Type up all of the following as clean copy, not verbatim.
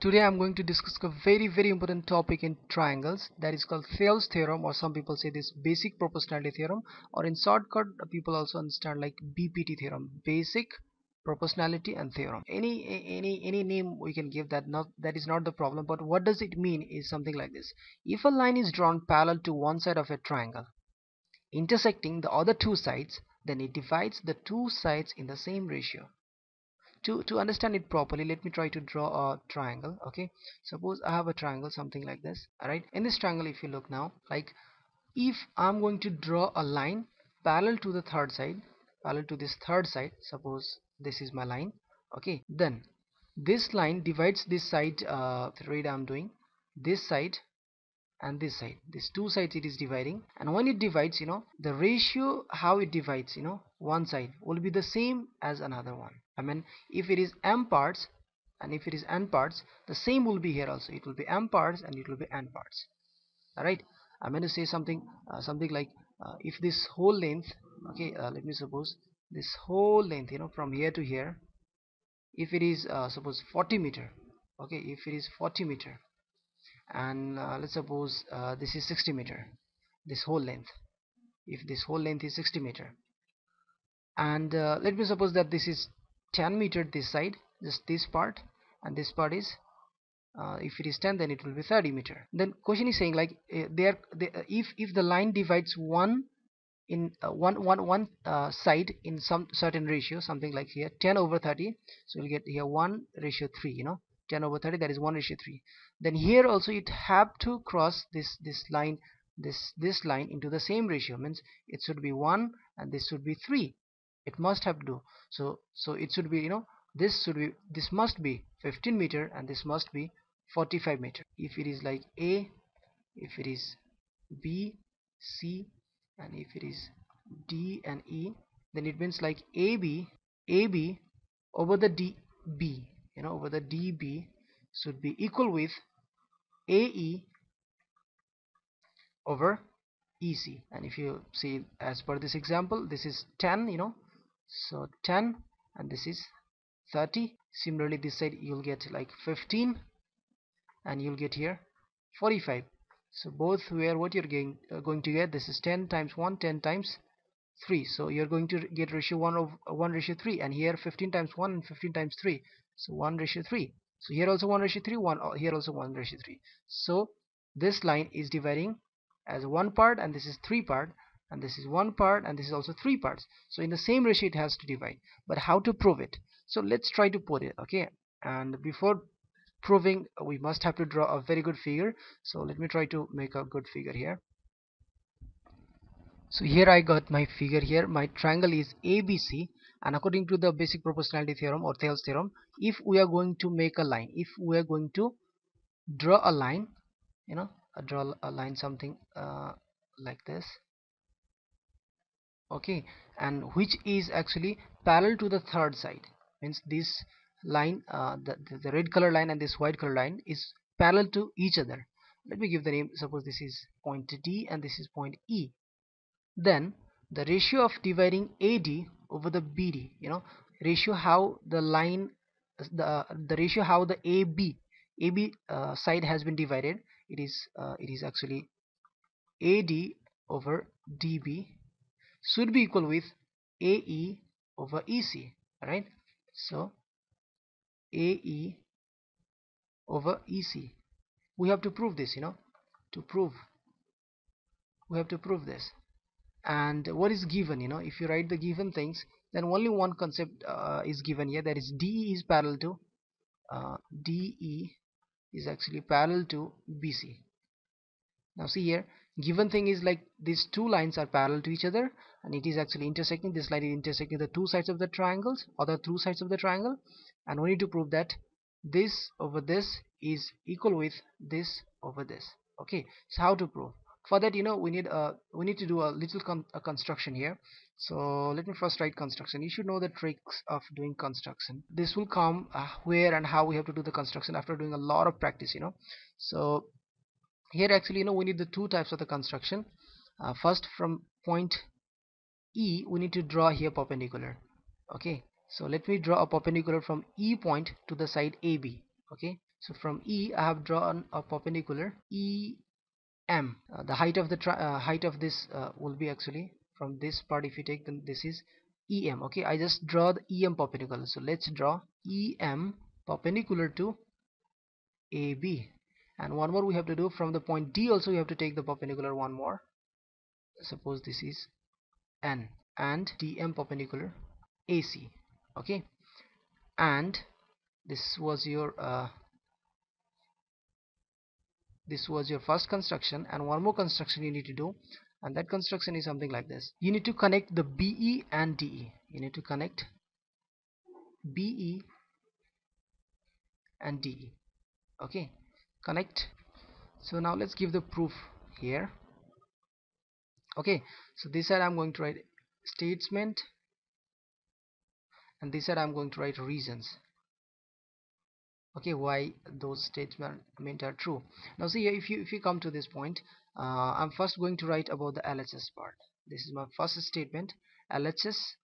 Today I'm going to discuss a very important topic in triangles, that is called Thales theorem, or some people say this basic proportionality theorem, or in shortcut people also understand like BPT theorem, basic proportionality and theorem. Any name we can give, that is not the problem, but what does it mean is something like this. If a line is drawn parallel to one side of a triangle intersecting the other two sides, then it divides the two sides in the same ratio. To understand it properly, let me try to draw a triangle. Okay, suppose I have a triangle something like this. All right, in this triangle, if you look now, like if I'm going to draw a line parallel to the third side, parallel to this third side, suppose this is my line. Okay, then this line divides this side, the read I'm doing this side and this side, these two sides it is dividing, and when it divides, the ratio how it divides, one side will be the same as another one. I mean, if it is m parts and if it is n parts, the same will be here also. It will be m parts and it will be n parts. All right, I'm going to say something something like if this whole length, okay, let me suppose this whole length, from here to here, if it is suppose 40 meter. Okay, if it is 40 meter, and let's suppose this is 60 meter, this whole length, if this whole length is 60 meter, and let me suppose that this is 10 meter this side, just this part, and this part is if it is 10, then it will be 30 meter. Then question is saying like if the line divides one in side in some certain ratio, something like here 10 over 30, so you'll get here 1:3, 10 over 30, that is 1:3. Then here also it have to cross this line, this line into the same ratio, means it should be 1 and this should be 3. It must have to do so it should be, this must be 15 meter and this must be 45 meter. If it is like A, if it is B, C, and if it is D and E, then it means like AB over the DB, over the DB should be equal with AE over EC. And if you see as per this example, this is 10, so 10, and this is 30. Similarly, this side you'll get like 15, and you'll get here 45. So both where what you're going to get, this is 10 times 1, 10 times 3, so you're going to get ratio 1 of 1:3, and here 15 times 1 and 15 times 3, so 1:3. So here also 1:3, here also 1:3. So this line is dividing as one part, and this is three part, and this is one part, and this is also three parts. So in the same ratio it has to divide. But how to prove it? So let's try to put it. Okay, and before proving, we must have to draw a very good figure. So let me try to make a good figure here. So here I got my figure here. My triangle is ABC, and according to the basic proportionality theorem or Thales theorem, if we are going to make a line, if we are going to draw a line, draw a line something like this, okay, and which is actually parallel to the third side, means this line, the red color line and this white color line is parallel to each other. Let me give the name. Suppose this is point D and this is point E. Then the ratio of dividing AD over the BD, ratio how the line, the ratio how the AB side has been divided, it is actually AD over DB should be equal with AE over EC, right? So AE over EC, we have to prove this, to prove, we have to prove this. And what is given, if you write the given things, then only one concept is given here, that is DE is parallel to DE is actually parallel to BC. Now see here, given thing is like these two lines are parallel to each other, and it is actually intersecting, this line is intersecting the two sides of the triangles, or the two sides of the triangle, and we need to prove that this over this is equal with this over this. Okay, so how to prove? For that, we need to do a little construction here. So let me first write construction. You should know the tricks of doing construction. This will come where and how we have to do the construction after doing a lot of practice. So here actually, we need the two types of the construction. First, from point E, we need to draw here perpendicular. Okay, so let me draw a perpendicular from E point to the side AB. Okay, So from E I have drawn a perpendicular EM. The height of the height of this will be actually from this part. If you take, then this is EM. Okay, I just draw the EM perpendicular. So let's draw EM perpendicular to AB. And one more we have to do, from the point D also we have to take the perpendicular one more. Suppose this is N, and DM perpendicular AC. Okay, and this was your first construction, and one more construction you need to do, and that construction is something like this. You need to connect the BE and DE. You need to connect BE and DE. Okay, connect. So now let's give the proof here. Okay, so this side I'm going to write statement, and this side I'm going to write reasons. Okay, why those statements are true. Now see here, if you come to this point, I'm first going to write about the LHS part. This is my first statement. LHS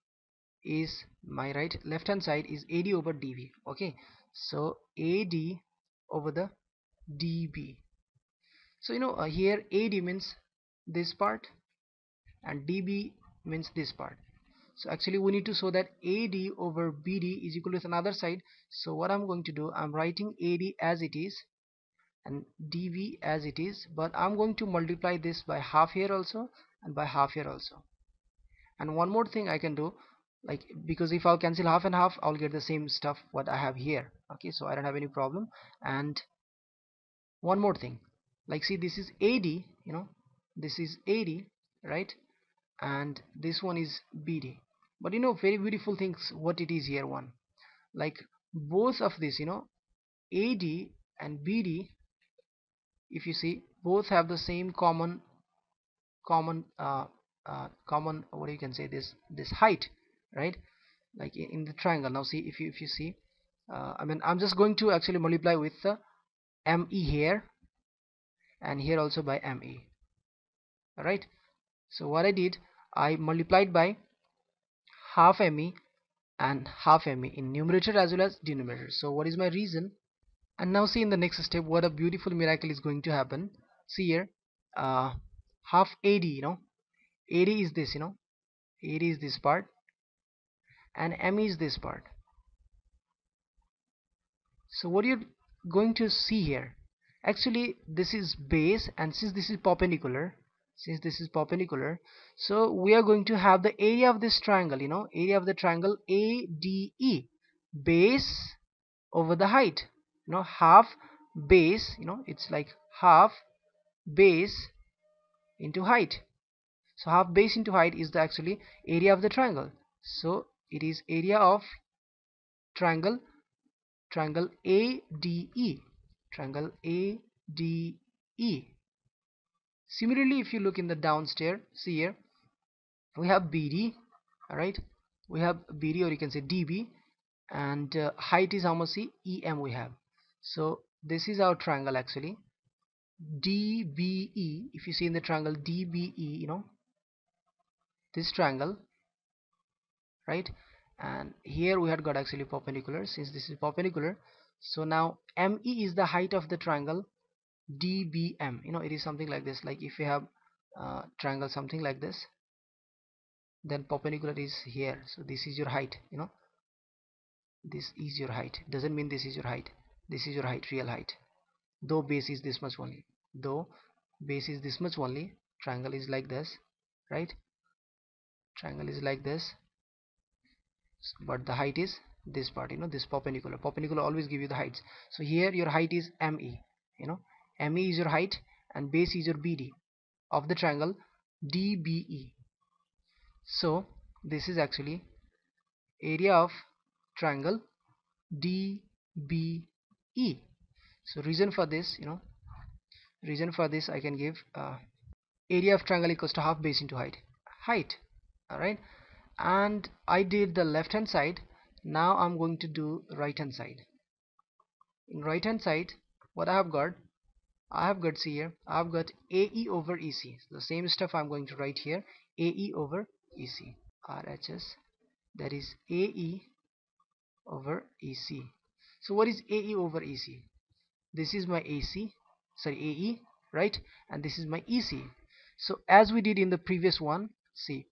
is my left hand side is AD over DB. Okay, so AD over the DB. So here AD means this part and DB means this part. So actually we need to show that AD over BD is equal to another side. So what I'm going to do, I'm writing AD as it is and DB as it is, but I'm going to multiply this by half here also and by half here also. And one more thing I can do, like, because if I'll cancel half and half, I'll get the same stuff what I have here. Okay, so I don't have any problem. And one more thing, like, see, this is AD, this is AD, right? And this one is BD. But very beautiful things what it is here, one, like, both of this, AD and BD, if you see, both have the same common what you can say, this height, right? Like in the triangle. Now see, if you see, I'm just going to actually multiply with the ME here and here also by ME. Alright, so what I did, I multiplied by half ME and half ME in numerator as well as denominator. So what is my reason? And now see, in the next step, what a beautiful miracle is going to happen. See here, half AD, AD is this, AD is this part and ME is this part. So what you're going to see here, actually this is base, and since this is perpendicular, so we are going to have the area of this triangle, area of the triangle ADE, base over the height, half base, it's like half base into height. So half base into height is the actually area of the triangle. So it is area of triangle ADE, triangle ADE. Similarly, if you look in the downstairs, see here, we have BD. Alright, we have BD, or you can say DB, and height is how much? See, EM we have. So this is our triangle actually, DBE. If you see in the triangle DBE, this triangle, right? And here we had got actually perpendicular. Since this is perpendicular, so now ME is the height of the triangle DBM. It is something like this. Like if you have triangle something like this, then perpendicular is here. So this is your height. This is your height. Doesn't mean this is your height. This is your height, real height. Though base is this much only. Triangle is like this, right? Triangle is like this, but the height is this part, this perpendicular always give you the heights. So here your height is ME, ME is your height and base is your BD of the triangle DBE. So this is actually area of triangle DBE. So reason for this, I can give area of triangle equals to half base into height. Alright, and I did the left hand side. Now I'm going to do right hand side. In right hand side, what I have got, see here, I have got AE over EC. The same stuff I'm going to write here, AE over EC, RHS, that is AE over EC. So what is AE over EC? this is my AE, right, and this is my EC. So as we did in the previous one, see,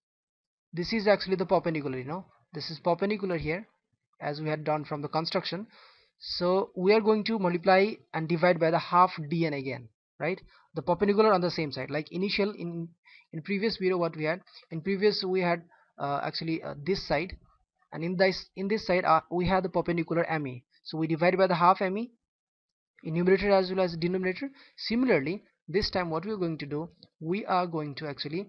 this is actually the perpendicular, this is perpendicular here, as we had done from the construction. So we are going to multiply and divide by the half dn again, right, the perpendicular on the same side, like initial in previous video. What we had in previous, we had actually this side, and in this side we have the perpendicular ME, so we divide by the half ME in numerator as well as denominator. Similarly, this time what we are going to do, we are going to actually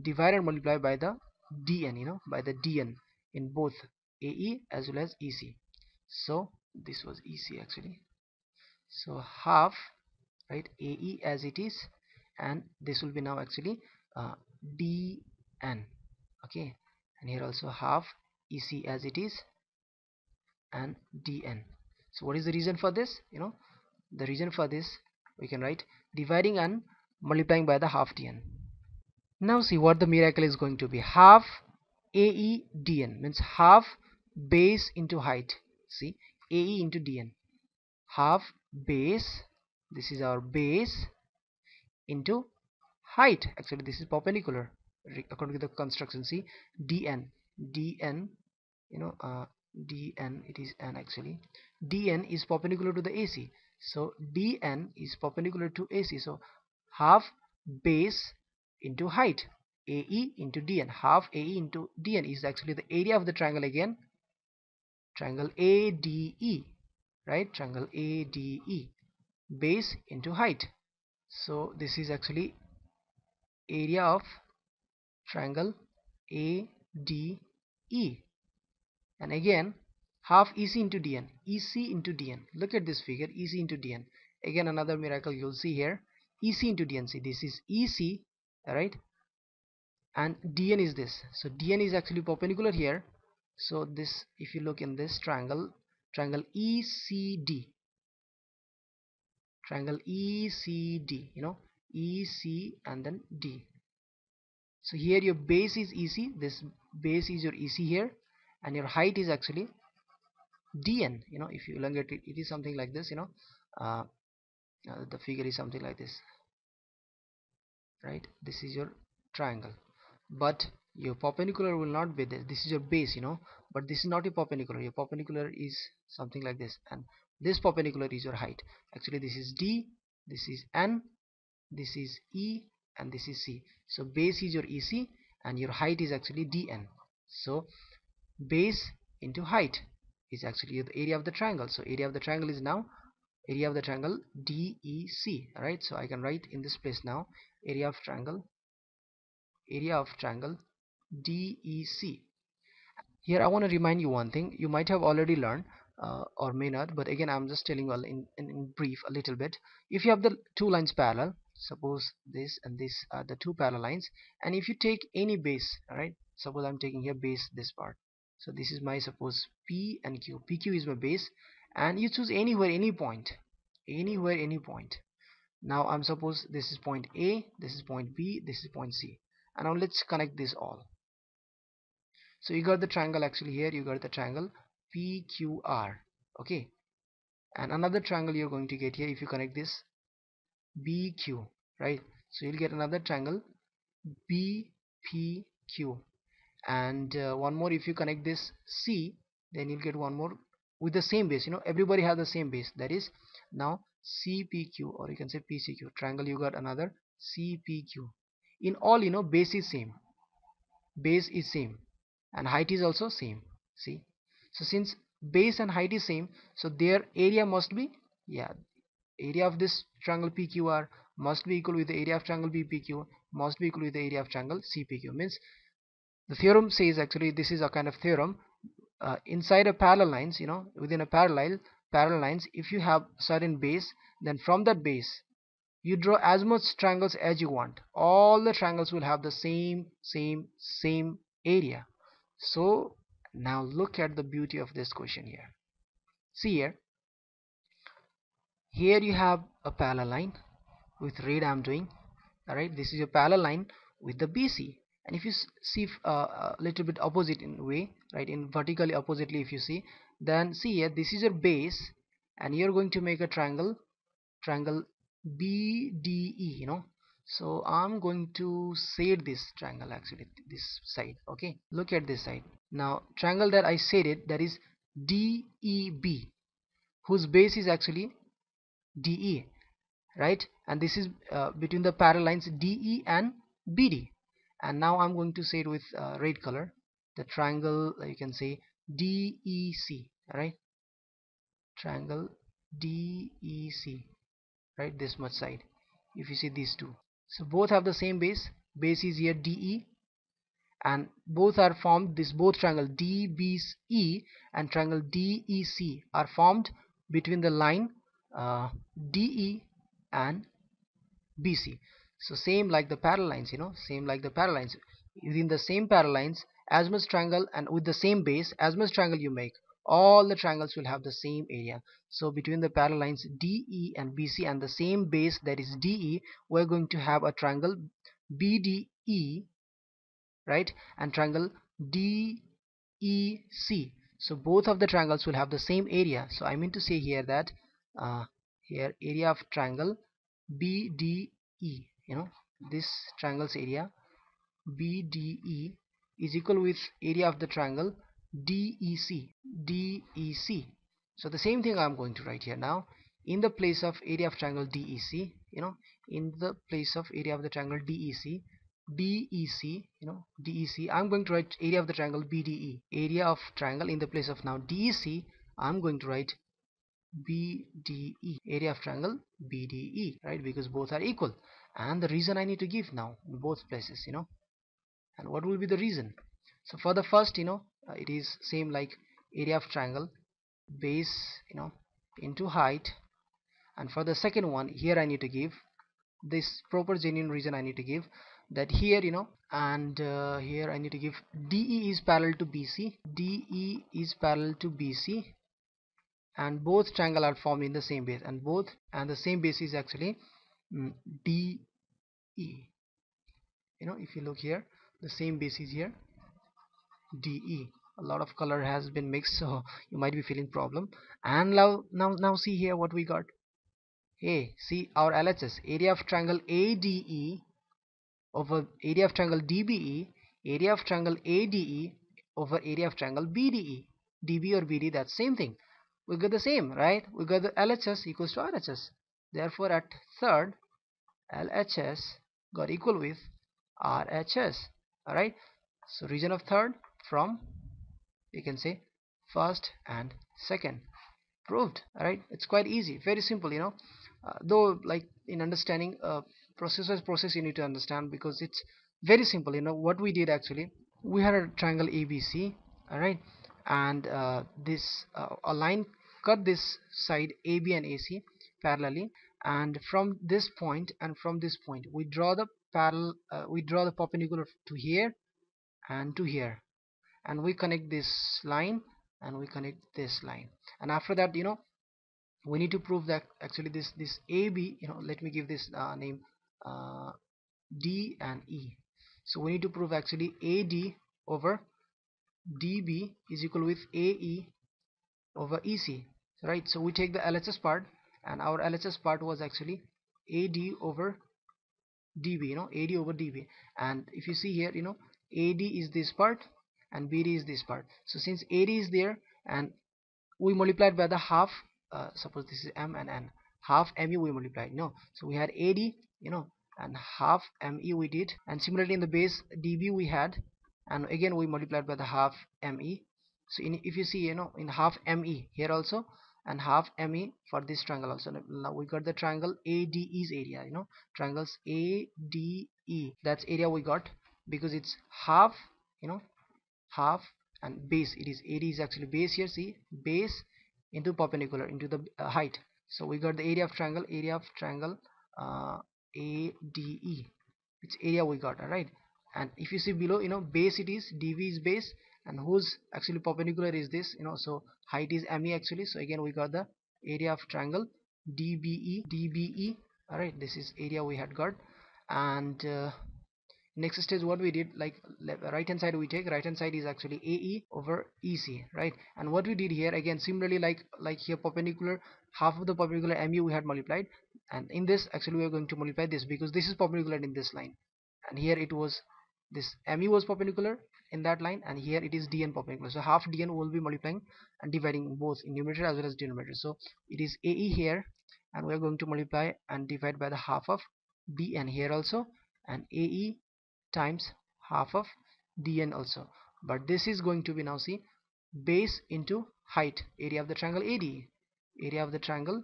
divide and multiply by the dn, by the dn in both AE as well as EC. So this was EC actually, so half, right, AE as it is, and this will be now actually dn, okay, and here also half EC as it is and dn. So what is the reason for this? The reason for this, we can write dividing and multiplying by the half dn. Now see what the miracle is going to be. Half AE dn means half base into height. See, AE into dn, half base, this is our base, into height. Actually this is perpendicular according to the construction. See, dn, dn, it is n actually, dn is perpendicular to the AC, so dn is perpendicular to AC, so half base into height, AE into dn, half AE into dn is actually the area of the triangle again, triangle ADE, right, triangle ADE, base into height. So this is actually area of triangle ADE, and again half EC into dn, EC into dn. Look at this figure, EC into dn. Again another miracle you'll see here, EC into dn. See, this is EC, right, and dn is this, so dn is actually perpendicular here. So this, if you look in this triangle, triangle ECD, triangle ECD, EC and then D. So here your base is EC, this base is your EC here, and your height is actually dn. If you elongate it, it is something like this. The figure is something like this, right? This is your triangle, but your perpendicular will not be this. This is your base, but this is not your perpendicular. Your perpendicular is something like this, and this perpendicular is your height. Actually this is D, this is N, this is E, and this is C. So base is your EC and your height is actually dn. So base into height is actually the area of the triangle. So area of the triangle is now area of the triangle DEC. Alright, so I can write in this place now area of triangle DEC. Here I want to remind you one thing you might have already learned, or may not, but again I'm just telling you in brief a little bit. If you have the two lines parallel, suppose this and this are the two parallel lines, and if you take any base, alright, suppose I'm taking here base, this part, so this is my, suppose, P and Q. PQ is my base, and you choose anywhere, any point, anywhere, any point. Now I'm suppose this is point A, this is point B, this is point C, and now let's connect this all. So you got the triangle, actually here you got the triangle PQR, okay, and another triangle you're going to get here if you connect this BQ, right? So you'll get another triangle BPQ, and one more if you connect this C, then you'll get one more with the same base. Everybody has the same base, that is now CPQ, or you can say PCQ triangle. You got another CPQ. In all, base is same, and height is also same. See, so since base and height is same, so their area must be, yeah, area of this triangle PQR must be equal with the area of triangle BPQ, must be equal with the area of triangle CPQ. Means the theorem says, actually this is a kind of theorem, inside a parallel lines, within a parallel lines, if you have certain base, then from that base you draw as much triangles as you want. All the triangles will have the same area. So now look at the beauty of this question here. See here you have a parallel line with red I'm doing. Alright, this is a parallel line with the BC, and if you see a little bit opposite in way, right, in vertically oppositely, if you see, then see here this is your base and you're going to make a triangle BDE, so I'm going to shade this triangle, actually this side. Okay, look at this side. Now triangle that I shaded, that is DEB, whose base is actually DE, right? And this is between the parallel lines DE and BD. And now I'm going to say it with red color, the triangle, you can say DEC, right? Triangle DEC, right? This much side, if you see these two, so both have the same base is here DE, and both are formed, this both triangle DBE and triangle DEC are formed between the line DE and BC. So same like the parallel lines, same like the parallel lines. Within the same parallel lines, as much triangle and with the same base, as much triangle you make, all the triangles will have the same area. So between the parallel lines DE and BC and the same base, that is DE, we're going to have a triangle BDE, right? And triangle DEC. So both of the triangles will have the same area. So I mean to say here that here area of triangle BDE, this triangle's area BDE is equal with area of the triangle DEC. So the same thing I'm going to write here now. In the place of area of triangle DEC, in the place of area of the triangle DEC, I'm going to write area of the triangle BDE. Area of triangle, in the place of now DEC, I'm going to write BDE, area of triangle BDE, right? Because both are equal. And the reason I need to give now in both places, and what will be the reason? So for the first, it is same like area of triangle, base, into height. And for the second one, here I need to give this proper genuine reason. I need to give that here, and here I need to give DE is parallel to BC, DE is parallel to BC, and both triangle are formed in the same base, and the same base is actually DE. If you look here, the same base is here DE. A lot of color has been mixed, so you might be feeling problem. And now see here what we got. Hey, see our LHS, area of triangle ADE over area of triangle DBE, area of triangle ADE over area of triangle BDE. DB or BD, that's same thing. We got the same, right? We got the LHS equals to RHS. Therefore at third, LHS got equal with RHS. Alright, so region of third from, you can say, first and second. Proved. Alright, it's quite easy, very simple, though like in understanding process you need to understand, because it's very simple. What we did actually, we had a triangle ABC, alright, and this a line cut this side AB and AC parallelly, and from this point and from this point we draw the perpendicular to here and to here, and we connect this line and we connect this line. And after that, we need to prove that actually this AB, let me give this name D and E. So we need to prove actually AD over DB is equal with AE over EC, right? So we take the LHS part, and our LHS part was actually AD over DB, AD over DB. And if you see here, AD is this part and BD is this part. So since AD is there and we multiplied by the half, suppose this is M and N, half ME we multiplied, so we had AD, and half ME we did, and similarly in the base DB we had, and again we multiplied by the half ME. So if you see, in half ME here also, and half ME for this triangle also. Now we got the triangle ADE's area, triangles ADE, that's area we got, because it's half, half, and base, it is AD is actually base here, see, base into perpendicular into the height. So we got the area of triangle ADE, it's area we got. Alright, and if you see below, base, it is DV is base, and whose actually perpendicular is this, so height is ME actually. So again we got the area of triangle DBE. Alright, this is area we had got. And next stage what we did, like right hand side we take, right hand side is actually AE over EC, right? And what we did here again similarly, like here perpendicular half of the perpendicular MU we had multiplied, and in this actually we are going to multiply this because this is perpendicular in this line, and here it was this MU was perpendicular in that line, and here it is DN perpendicular. So half DN will be multiplying and dividing both in numerator as well as denominator. So it is AE here, and we are going to multiply and divide by the half of DN here also, and AE times half of DN also. But this is going to be, now see, base into height, area of the triangle ADE, area of the triangle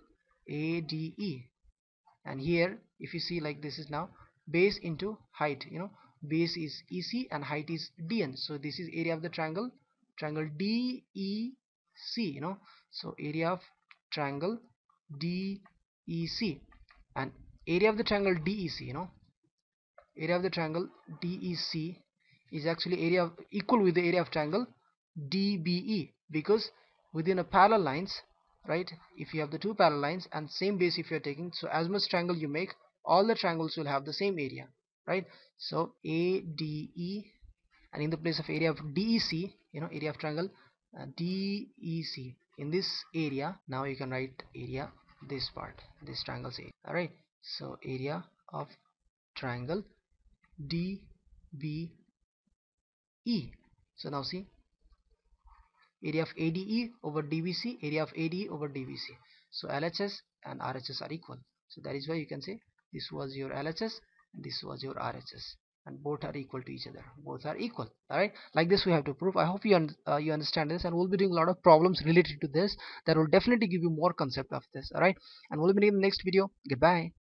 ADE. And here if you see, like, this is now base into height, base is EC and height is DN. So this is area of the triangle DEC, so area of triangle DEC, and area of the triangle DEC, area of the triangle DEC is actually area equal with the area of triangle DBE, because within a parallel lines, right, if you have the two parallel lines and same base if you are taking, so as much triangle you make, all the triangles will have the same area, right? So ADE, and in the place of area of DEC, area of triangle DEC, in this area now you can write area, this part, this triangle's area. All right, so area of triangle DBE. So now see, area of ADE over DBC, area of ADE over DBC. So LHS and RHS are equal. So that is why you can say this was your LHS and this was your RHS, and both are equal to each other. Both are equal. All right, like this we have to prove. I hope you understand this, and we'll be doing a lot of problems related to this that will definitely give you more concept of this. All right, and we'll be in the next video. Goodbye.